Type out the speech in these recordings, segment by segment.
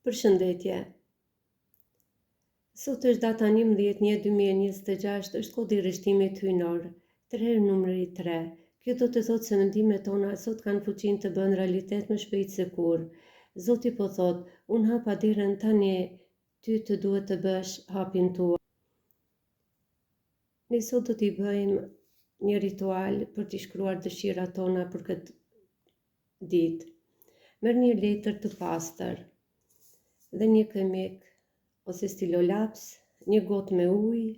Përshëndetje. Sot është data 11/1/2026, është kodi i rreshtimit hyjnor, 3 numri 3. Kjo do të thotë se mendimet tona sot kanë fuqinë të bënë realitet më shpejt se kur. Zoti po thotë, unë hapa derën tani, ty të duhet të bësh hapin tua. Ne sot do t'i bëjmë një ritual për t'i shkruar dëshirat tona për këtë ditë. Merr një letër të pastër dhe një këmik ose stilolaps, një gotë me ujë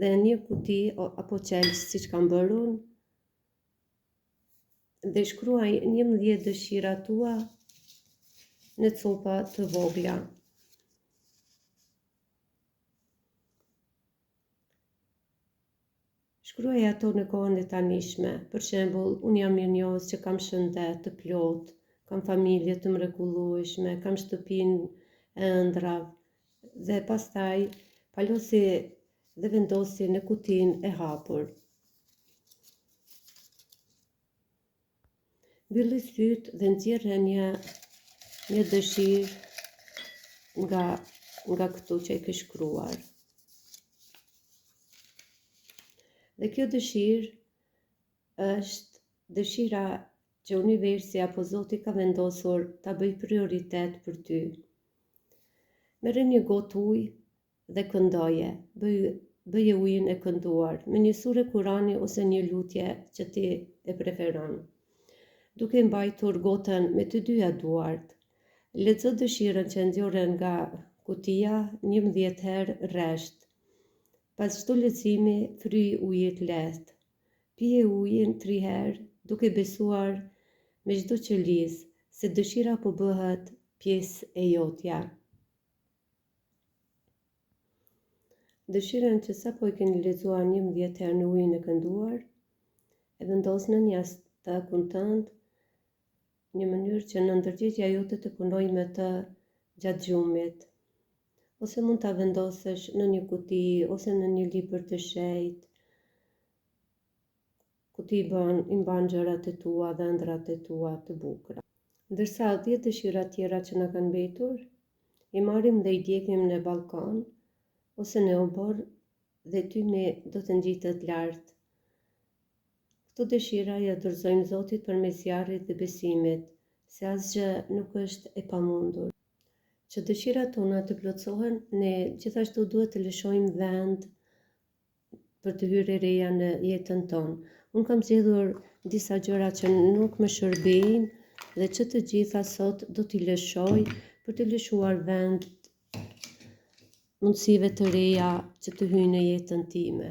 dhe një kuti apo qelç siç kam bërë unë, dhe shkruaj 11 dëshira tua në copa të vogla. Shkruaj ato në kohën e tanishme. Për shembull, unë jam mirënjohës që kam shëndet të plotë, kam familje të mrekullueshme, kam shtëpinë e ëndrav, dhe pastaj palosi dhe vendosi në kutinë e hapur. Mbylli sytë dhe nxjerrë një dëshirë nga këtu që e ke shkruar. Dhe kjo dëshirë është dëshira që universi apo Zoti ka vendosur ta bëj prioritet për ty. Merre një gotë ujë dhe këndoje, bëje ujin e kënduar me një sure Kurani ose një lutje që ti e preferon. Duke mbajtur gotën me të dyja duart, lexo dëshirën që nxorre nga kutia 11 herë rresht. Pas çdo leximi, fryj ujit lehtë. Pije ujin 3 herë, duke besuar me çdo qëllisë se dëshira po bëhet pjesë e jotja. Dëshirën që sapo e keni lexuar 11 herë në ujin e kënduar, e vendos në një takun tënd, një mënyrë që në ndërgjegja jote të punoj me të gjatë gjumit. Ose mund ta vendosësh në një kuti ose në një libër të shenjtë. Kuti i mban gjërat e tua dhe ëndrat e tua të bukura. Ndërsa 10 dëshira tjera që na kanë mbetur, i marrim dhe i djegim në balkon ose në obor dhe tymi do të ngjitet lart. Këto dëshira ja dorëzojmë Zotit përmes zjarrit dhe besimit, se asgjë nuk është e pamundur. Që dëshirat tona të plotësohen, ne gjithashtu duhet të lëshojmë vend për të hyrë e reja në jetën tonë. Unë kam zgjedhur disa gjëra që nuk më shërbejnë dhe që të gjitha sot do t'i lëshoj për të lëshuar vend mundësive të reja që të hyjnë në jetën time.